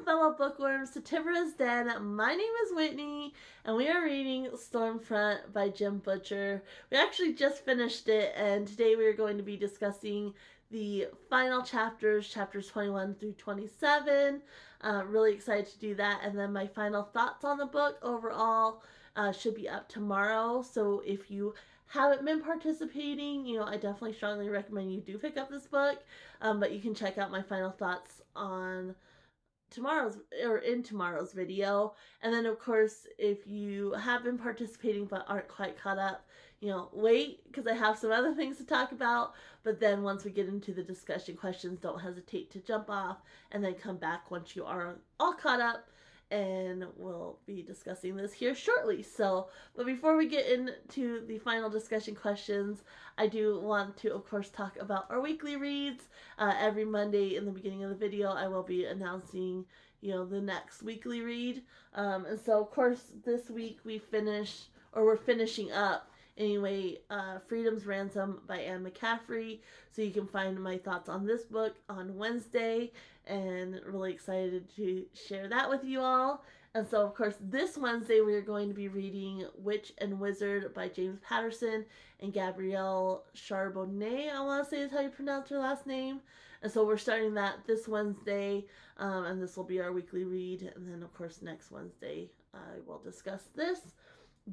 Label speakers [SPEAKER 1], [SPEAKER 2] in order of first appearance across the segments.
[SPEAKER 1] fellow bookworms to Timber's Den. My name is Whitney, and we are reading Stormfront by Jim Butcher. We actually just finished it, and today we are going to be discussing the final chapters, chapters 21 through 27. Really excited to do that, and then my final thoughts on the book overall should be up tomorrow. So if you haven't been participating, I definitely strongly recommend you do pick up this book. But you can check out my final thoughts on tomorrow's video. And then of course, if you have been participating but aren't quite caught up, wait, because I have some other things to talk about. But then once we get into the discussion questions, don't hesitate to jump off and then come back once you are all caught up, and we'll be discussing this here shortly. But before we get into the final discussion questions, I do want to, of course, talk about our weekly reads. Every Monday in the beginning of the video, I will be announcing, the next weekly read. And so, of course, this week we're finishing up anyway, Freedom's Ransom by Anne McCaffrey. So you can find my thoughts on this book on Wednesday, and really excited to share that with you all. And so, of course, this Wednesday we are going to be reading Witch and Wizard by James Patterson and Gabrielle Charbonnet, I want to say is how you pronounce her last name. And so we're starting that this Wednesday, and this will be our weekly read. And then, of course, next Wednesday I will discuss this.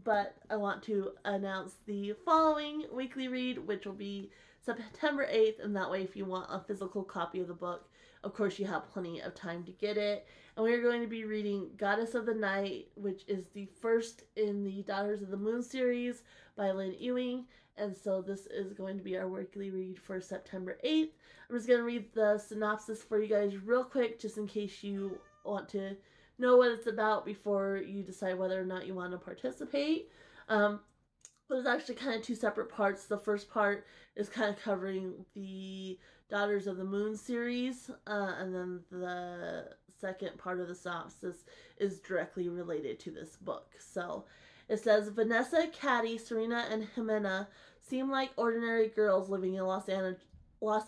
[SPEAKER 1] But I want to announce the following weekly read, which will be September 8th, and that way if you want a physical copy of the book, of course you have plenty of time to get it. And we are going to be reading Goddess of the Night, which is the first in the Daughters of the Moon series by Lynn Ewing. And so this is going to be our weekly read for September 8th. I'm just going to read the synopsis for you guys real quick, just in case you want to know what it's about before you decide whether or not you want to participate. There's actually kind of two separate parts. The first part is kind of covering the Daughters of the Moon series, and then the second part of the synopsis is directly related to this book. So it says, Vanessa, Caddy, Serena, and Jimena seem like ordinary girls living in Los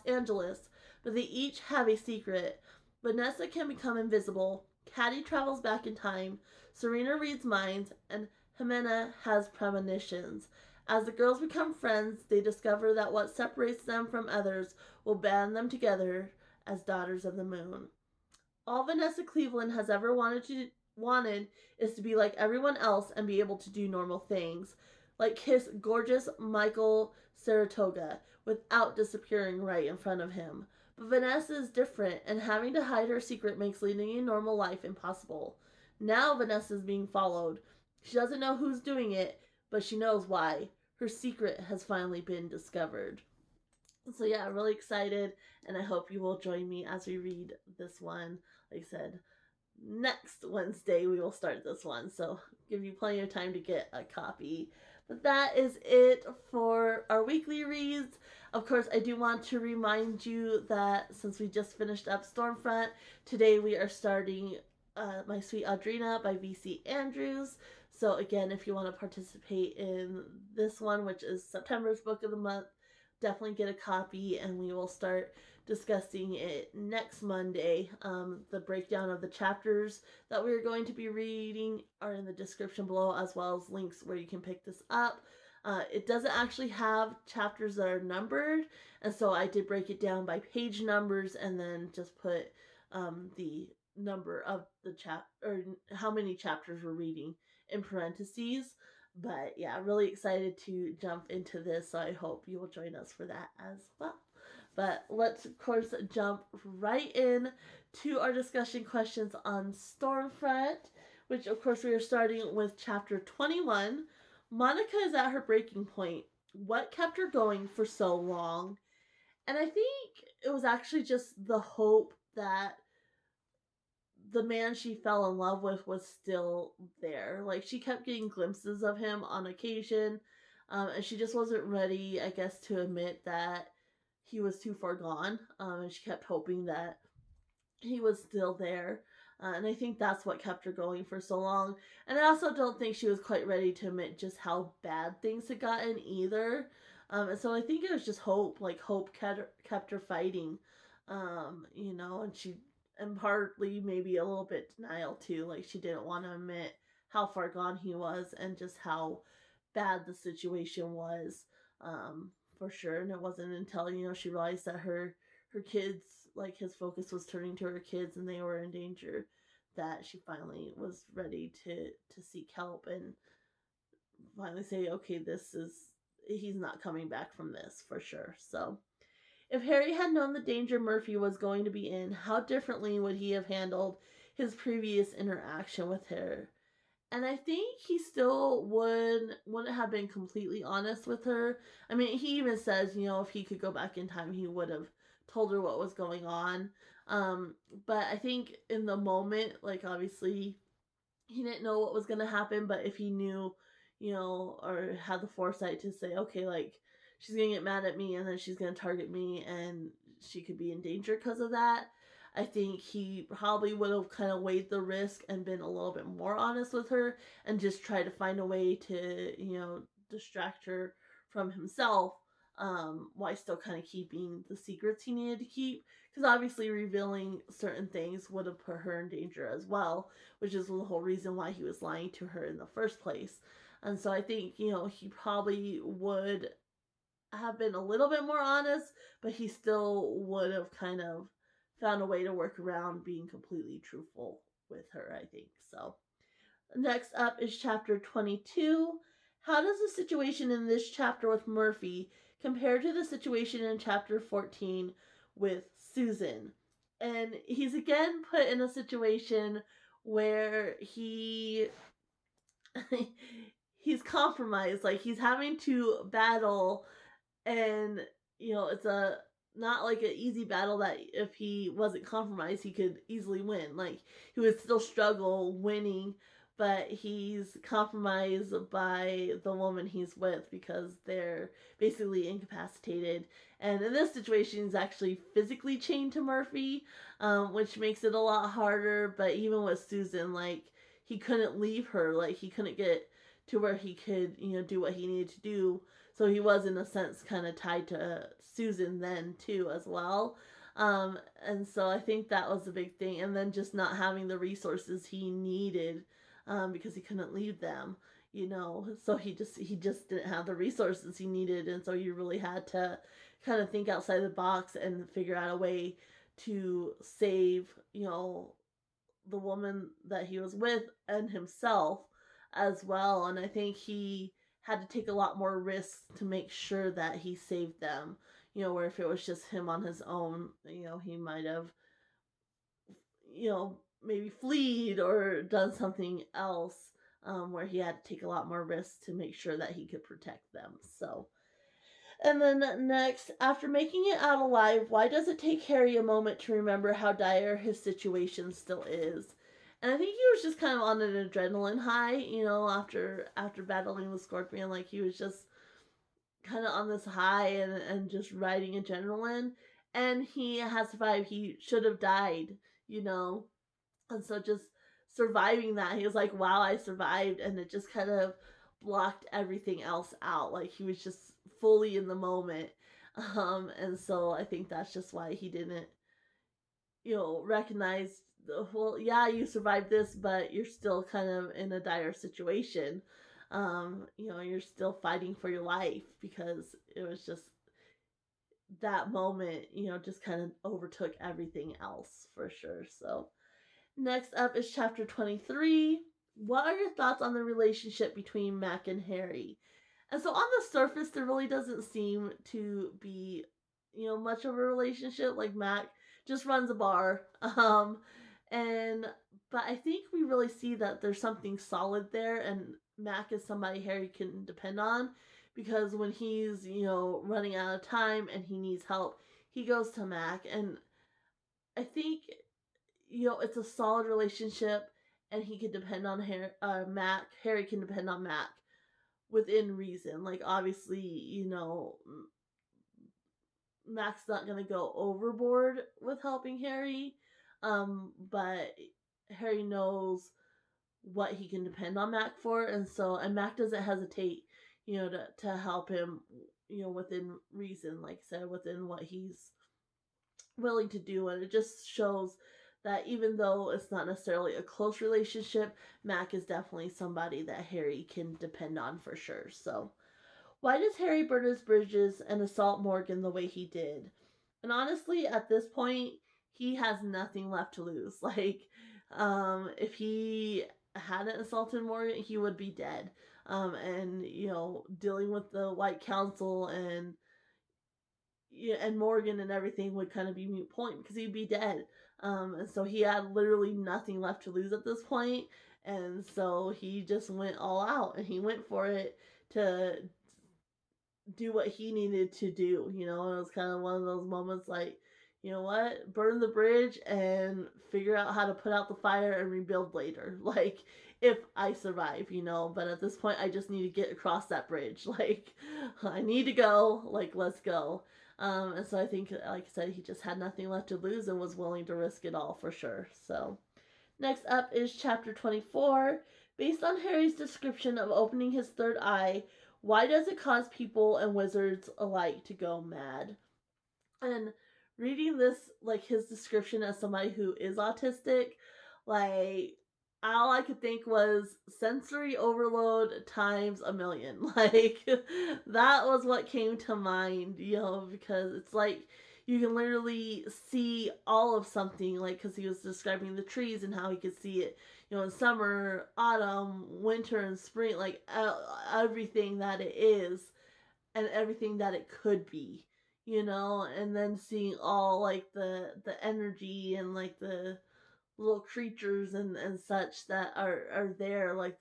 [SPEAKER 1] Angeles, but they each have a secret. Vanessa can become invisible, Caddy travels back in time, Serena reads minds, and Jimena has premonitions. As the girls become friends, they discover that what separates them from others will band them together as Daughters of the Moon. All Vanessa Cleveland has ever wanted is to be like everyone else and be able to do normal things, like kiss gorgeous Michael Saratoga without disappearing right in front of him. But Vanessa is different, and having to hide her secret makes leading a normal life impossible. Now Vanessa is being followed. She doesn't know who's doing it, but she knows why. Her secret has finally been discovered. So yeah, really excited, and I hope you will join me as we read this one. Like I said, next Wednesday we will start this one, so give you plenty of time to get a copy. But that is it for our weekly reads. Of course, I do want to remind you that since we just finished up Stormfront, today we are starting My Sweet Audrina by V.C. Andrews. So again, if you want to participate in this one, which is September's book of the month, definitely get a copy, and we will start discussing it next Monday. The breakdown of the chapters that we're going to be reading are in the description below, as well as links where you can pick this up. It doesn't actually have chapters that are numbered, and so I did break it down by page numbers and then just put the number of the or how many chapters we're reading in parentheses. But yeah, really excited to jump into this, so I hope you will join us for that as well. But let's, of course, jump right in to our discussion questions on Stormfront, which, of course, we are starting with chapter 21. Monica is at her breaking point. What kept her going for so long? And I think it was actually just the hope that the man she fell in love with was still there. Like, she kept getting glimpses of him on occasion, and she just wasn't ready, I guess, to admit that he was too far gone, and she kept hoping that he was still there. And I think that's what kept her going for so long. And I also don't think she was quite ready to admit just how bad things had gotten either. And so I think it was just hope. Like, hope kept her fighting. And and partly maybe a little bit denial too. Like she didn't want to admit how far gone he was and just how bad the situation was, for sure. And it wasn't until she realized that her kids, like his focus was turning to her kids and they were in danger, that she finally was ready to seek help and finally say, okay, he's not coming back from this for sure. So if Harry had known the danger Murphy was going to be in, how differently would he have handled his previous interaction with her? And I think he still wouldn't have been completely honest with her. I mean, he even says, if he could go back in time, he would have told her what was going on. But I think in the moment, like obviously he didn't know what was going to happen, but if he knew, or had the foresight to say, okay, like she's going to get mad at me and then she's going to target me and she could be in danger because of that, I think he probably would have kind of weighed the risk and been a little bit more honest with her and just try to find a way to, distract her from himself, while still kind of keeping the secrets he needed to keep. Because obviously revealing certain things would have put her in danger as well, which is the whole reason why he was lying to her in the first place. And so I think, he probably would have been a little bit more honest, but he still would have kind of found a way to work around being completely truthful with her, I think. So, next up is chapter 22. How does the situation in this chapter with Murphy compare to the situation in chapter 14 with Susan? And he's again put in a situation where he's compromised, like he's having to battle, and it's a not like an easy battle that if he wasn't compromised he could easily win. Like he would still struggle winning, but he's compromised by the woman he's with because they're basically incapacitated, and in this situation he's actually physically chained to Murphy, which makes it a lot harder. But even with Susan, like he couldn't leave her, like he couldn't get to where he could do what he needed to do, so he was in a sense kind of tied to Susan then too as well. And so I think that was a big thing, and then just not having the resources he needed, because he couldn't leave them, so he just didn't have the resources he needed, and so you really had to kind of think outside the box and figure out a way to save the woman that he was with and himself as well. And I think he had to take a lot more risks to make sure that he saved them. Where if it was just him on his own, he might have, maybe fleed or done something else, where he had to take a lot more risks to make sure that he could protect them. So, and then next, after making it out alive, why does it take Harry a moment to remember how dire his situation still is? And I think he was just kind of on an adrenaline high, after battling with Scorpion. Like he was just kind of on this high and just riding adrenaline. And he has survived. He should have died, you know. And so just surviving that, he was like, wow, I survived. And it just kind of blocked everything else out. Like he was just fully in the moment. And so I think that's just why he didn't, recognize well, yeah, you survived this, but you're still kind of in a dire situation. You're still fighting for your life because it was just that moment, just kind of overtook everything else for sure. So, next up is chapter 23. What are your thoughts on the relationship between Mac and Harry? And so on the surface, there really doesn't seem to be, much of a relationship. Like Mac just runs a bar. And but I think we really see that there's something solid there, and Mac is somebody Harry can depend on because when he's, running out of time and he needs help, he goes to Mac. And I think, it's a solid relationship, and he can depend on Mac. Harry can depend on Mac within reason. Like obviously, Mac's not gonna go overboard with helping Harry, but Harry knows what he can depend on Mac for, and Mac doesn't hesitate, to help him, within reason, like I said, within what he's willing to do, and it just shows that even though it's not necessarily a close relationship, Mac is definitely somebody that Harry can depend on for sure. So, why does Harry burn his bridges and assault Morgan the way he did? And honestly, at this point, he has nothing left to lose. Like, if he hadn't assaulted Morgan, he would be dead. And dealing with the White Council and Morgan and everything would kind of be moot point because he'd be dead. And so he had literally nothing left to lose at this point, and so he just went all out and he went for it to do what he needed to do. And it was kind of one of those moments like, you know what, burn the bridge and figure out how to put out the fire and rebuild later. Like, if I survive, but at this point, I just need to get across that bridge. Like, I need to go. Like, let's go. And so I think, like I said, he just had nothing left to lose and was willing to risk it all for sure. So, next up is chapter 24. Based on Harry's description of opening his third eye, why does it cause people and wizards alike to go mad? And reading this, like his description as somebody who is autistic, like all I could think was sensory overload times a million. Like that was what came to mind, because it's like you can literally see all of something, like because he was describing the trees and how he could see it, in summer, autumn, winter, and spring, like everything that it is and everything that it could be, and then seeing all like the energy and like the little creatures and such that are there, like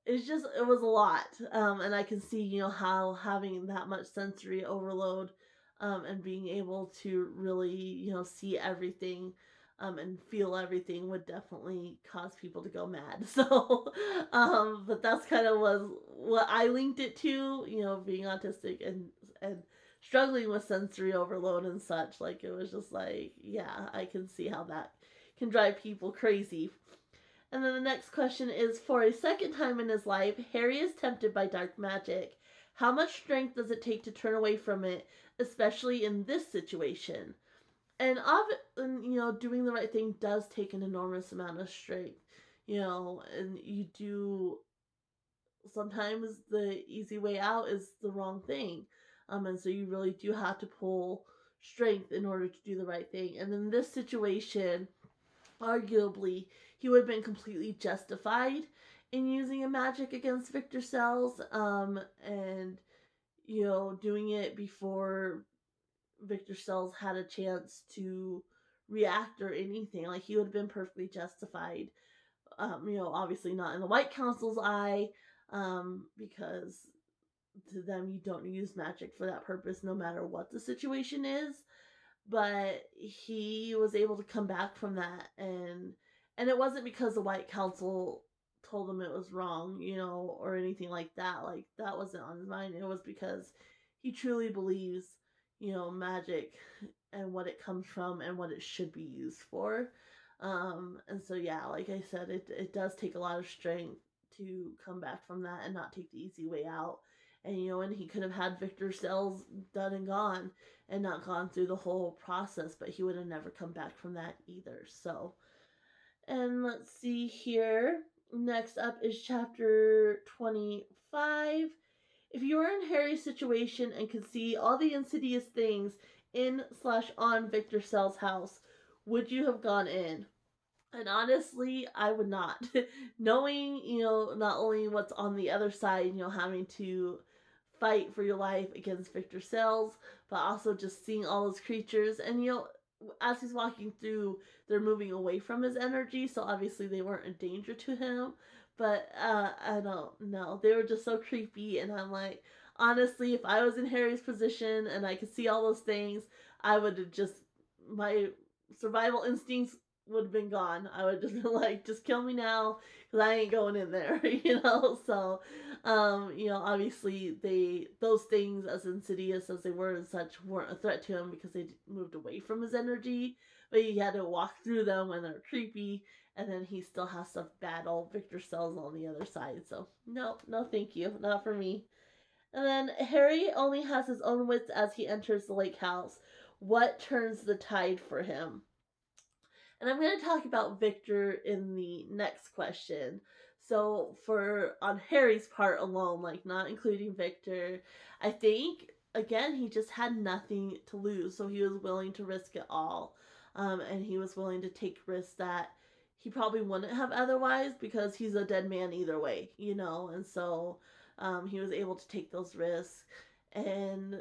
[SPEAKER 1] it was a lot. And I can see, how having that much sensory overload, and being able to really, see everything, and feel everything would definitely cause people to go mad. So, but that's kind of was what I linked it to, being autistic and struggling with sensory overload and such. Like it was just like, yeah, I can see how that can drive people crazy. And then the next question is, for a second time in his life, Harry is tempted by dark magic. How much strength does it take to turn away from it, especially in this situation? And often, doing the right thing does take an enormous amount of strength, and you do sometimes the easy way out is the wrong thing. And so you really do have to pull strength in order to do the right thing. And in this situation, arguably, he would have been completely justified in using a magic against Victor Sells, and doing it before Victor Sells had a chance to react or anything. Like he would have been perfectly justified. Obviously not in the White Council's eye, because to them you don't use magic for that purpose, no matter what the situation is. But he was able to come back from that, and it wasn't because the White Council told him it was wrong, or anything like that. Like that wasn't on his mind. It was because he truly believes, magic and what it comes from and what it should be used for. And so yeah, like I said, it does take a lot of strength to come back from that and not take the easy way out. And he could have had Victor Sells done and gone and not gone through the whole process, but he would have never come back from that either. So, and let's see here. Next up is chapter 25. If you were in Harry's situation and could see all the insidious things in/on Victor Sells' house, would you have gone in? And honestly, I would not. Knowing, not only what's on the other side, having to fight for your life against Victor Sells, but also just seeing all those creatures. And, as he's walking through, they're moving away from his energy, so obviously they weren't a danger to him. But I don't know. They were just so creepy, and I'm like, honestly, if I was in Harry's position and I could see all those things, I would have just, my survival instincts would have been gone. I would just been like, just kill me now, because I ain't going in there, So, obviously those things, as insidious as they were and such, weren't a threat to him because they moved away from his energy. But he had to walk through them when they're creepy, and then he still has to battle Victor Sells on the other side. So, no, thank you, not for me. And then Harry only has his own wits as he enters the lake house. What turns the tide for him? And I'm going to talk about Victor in the next question. So for on Harry's part alone, like not including Victor, I think again he just had nothing to lose, so he was willing to risk it all, and he was willing to take risks that he probably wouldn't have otherwise because he's a dead man either way, you know, and so he was able to take those risks, and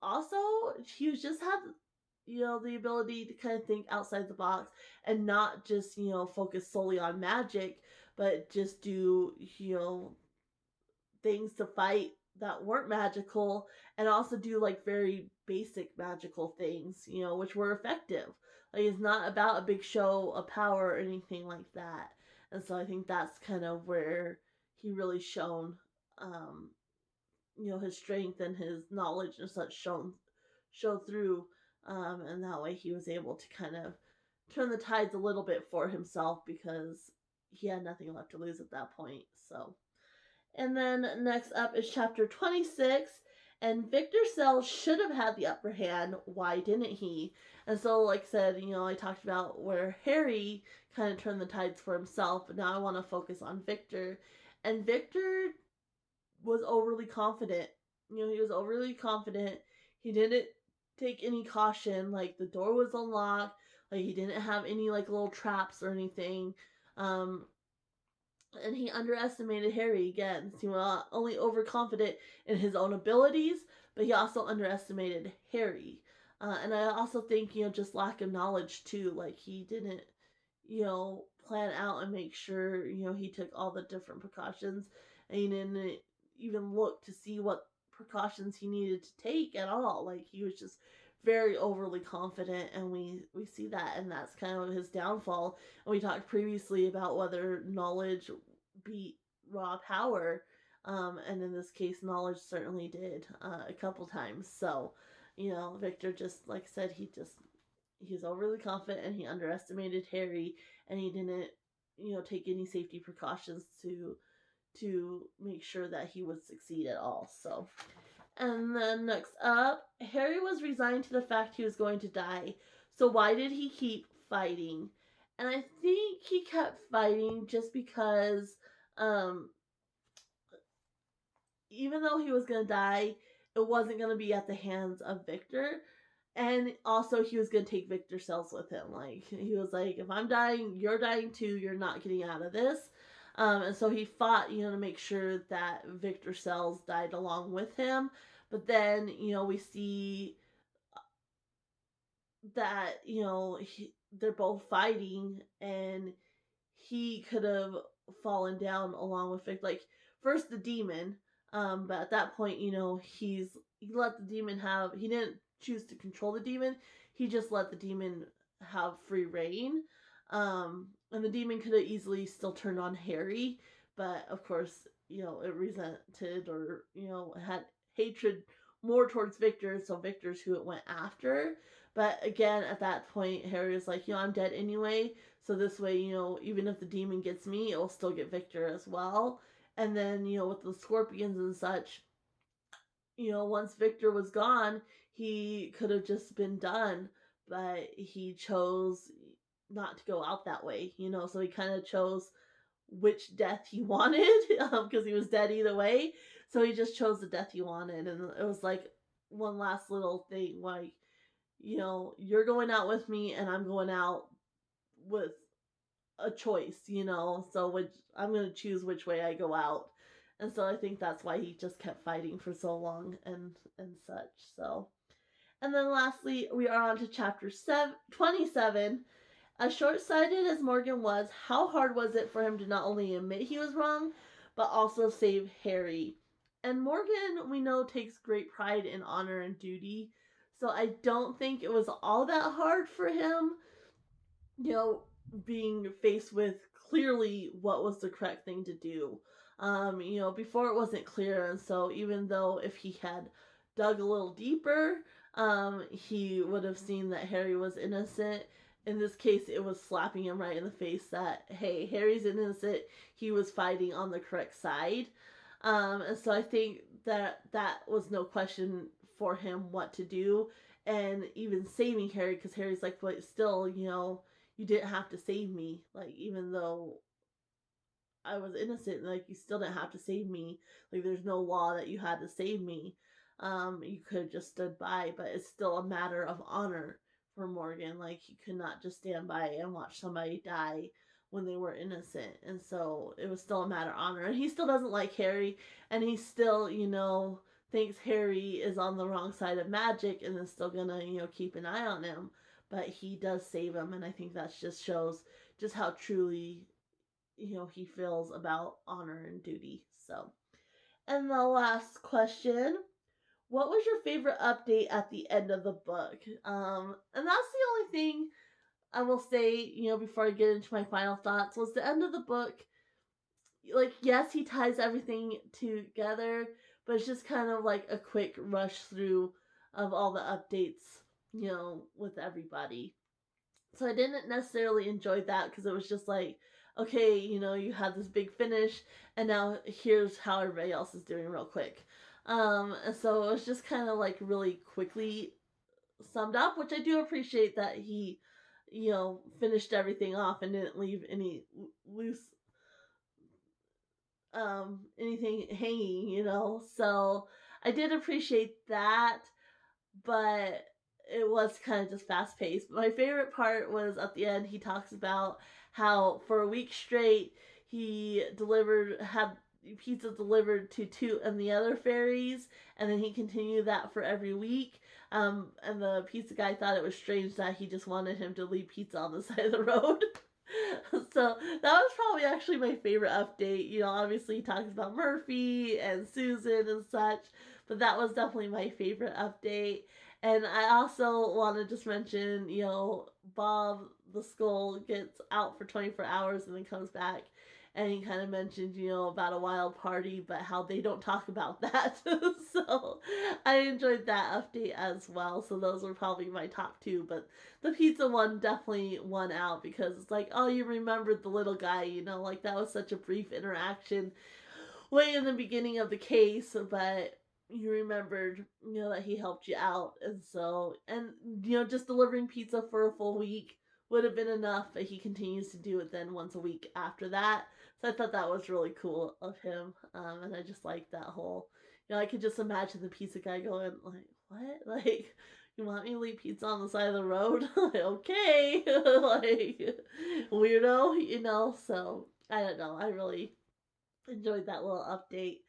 [SPEAKER 1] also he was just had the ability to kind of think outside the box and not just focus solely on magic, but just do things to fight that weren't magical, and also do like very basic magical things, which were effective. Like it's not about a big show of power or anything like that. And so I think that's kind of where he really shown um his strength and his knowledge and such show through, and that way he was able to kind of turn the tides a little bit for himself because he had nothing left to lose at that point. So, and then next up is chapter 26. And Victor Sells should have had the upper hand. Why didn't he? And so, like I said, I talked about where Harry kind of turned the tides for himself, but now I want to focus on Victor. And Victor was overly confident. He was overly confident. He didn't take any caution. Like the door was unlocked. Like he didn't have any like little traps or anything. Um, and he underestimated Harry again. He was only overconfident in his own abilities, but he also underestimated Harry. And I also think just lack of knowledge too. Like he didn't plan out and make sure he took all the different precautions, and he didn't even look to see what precautions he needed to take at all. Like he was just very overly confident, and we see that, and that's kind of his downfall. And we talked previously about whether knowledge beat raw power, and in this case knowledge certainly did, a couple times. So Victor, just like I said, he's overly confident and he underestimated Harry, and he didn't take any safety precautions to make sure that he would succeed at all. So, and then next up, Harry was resigned to the fact he was going to die. So why did he keep fighting? And I think he kept fighting just because even though he was going to die, it wasn't going to be at the hands of Victor. And also, he was going to take Victor Sells with him. Like, he was like, if I'm dying, you're dying too. You're not getting out of this. And so he fought, to make sure that Victor Sells died along with him. But then, we see that, they're both fighting, and he could have fallen down along with Victor. Like, first the demon, but at that point, he let the demon he didn't choose to control the demon. He just let the demon have free reign. And the demon could have easily still turned on Harry, but of course, it resented or, had hatred more towards Victor, so Victor's who it went after. But again, at that point, Harry was like, I'm dead anyway, so this way, even if the demon gets me, it'll still get Victor as well. And then, with the scorpions and such, once Victor was gone, he could have just been done, but he chose not to go out that way, so he kind of chose which death he wanted, because he was dead either way. So he just chose the death he wanted, and it was like one last little thing, like, you're going out with me, and I'm going out with a choice, so I'm going to choose which way I go out. And so I think that's why he just kept fighting for so long and such. So, and then lastly, we are on to chapter 27. As short-sighted as Morgan was, how hard was it for him to not only admit he was wrong, but also save Harry? And Morgan, we know, takes great pride in honor and duty, so I don't think it was all that hard for him, being faced with clearly what was the correct thing to do. Before it wasn't clear, and so even though if he had dug a little deeper, he would have seen that Harry was innocent. In this case, it was slapping him right in the face that, hey, Harry's innocent. He was fighting on the correct side. And so I think that was no question for him what to do. And even saving Harry, because Harry's like, but still, you didn't have to save me. Like, even though I was innocent, like, you still didn't have to save me. Like, there's no law that you had to save me. You could have just stood by, but it's still a matter of honor for Morgan. Like, he could not just stand by and watch somebody die when they were innocent. And so it was still a matter of honor. And he still doesn't like Harry, and he still, thinks Harry is on the wrong side of magic and is still gonna, keep an eye on him. But he does save him, and I think that just shows just how truly he feels about honor and duty. So, and the last question, what was your favorite update at the end of the book? And that's the only thing I will say, before I get into my final thoughts, was the end of the book. Like, yes, he ties everything together, but it's just kind of like a quick rush through of all the updates, with everybody. So I didn't necessarily enjoy that, because it was just like, okay, you had this big finish, and now here's how everybody else is doing real quick. And so it was just kind of like really quickly summed up, which I do appreciate that he, finished everything off and didn't leave any loose, anything hanging, So I did appreciate that, but it was kind of just fast paced. My favorite part was at the end. He talks about how for a week straight he had pizza delivered to Toot and the other fairies, and then he continued that for every week. And the pizza guy thought it was strange that he just wanted him to leave pizza on the side of the road. So that was probably actually my favorite update. Obviously he talks about Murphy and Susan and such, but that was definitely my favorite update. And I also want to just mention, Bob the Skull gets out for 24 hours and then comes back. And he kind of mentioned, about a wild party, but how they don't talk about that. So I enjoyed that update as well. So those were probably my top two. But the pizza one definitely won out, because it's like, oh, you remembered the little guy, like that was such a brief interaction way in the beginning of the case, but you remembered, that he helped you out. And so, and, just delivering pizza for a full week would have been enough, but he continues to do it then once a week after that. So I thought that was really cool of him. And I just like that whole, I could just imagine the pizza guy going, like, what? Like, you want me to leave pizza on the side of the road? Like, okay. Like, weirdo, So I don't know. I really enjoyed that little update.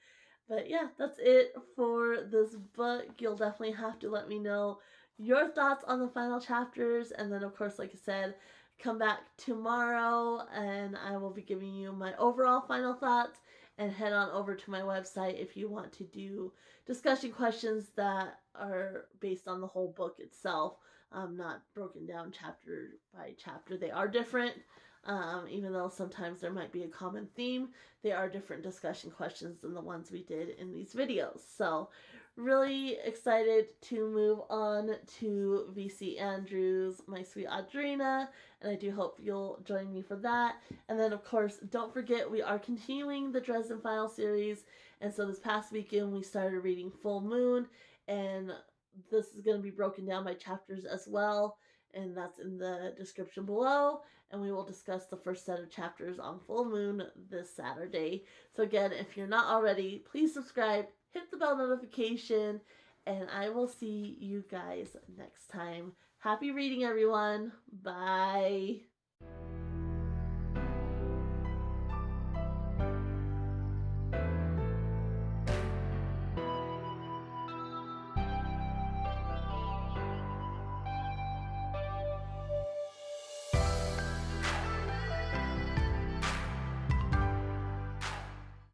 [SPEAKER 1] But yeah, that's it for this book. You'll definitely have to let me know your thoughts on the final chapters. And then, of course, like I said, come back tomorrow and I will be giving you my overall final thoughts. And head on over to my website if you want to do discussion questions that are based on the whole book itself, not broken down chapter by chapter. They are different. Even though sometimes there might be a common theme, they are different discussion questions than the ones we did in these videos. So really excited to move on to VC Andrews, My Sweet Audrina, and I do hope you'll join me for that. And then, of course, don't forget, we are continuing the Dresden File series, and so this past weekend we started reading Full Moon, and this is going to be broken down by chapters as well, and that's in the description below. And we will discuss the first set of chapters on Full Moon this Saturday. So again, if you're not already, please subscribe, hit the bell notification, and I will see you guys next time. Happy reading, everyone. Bye.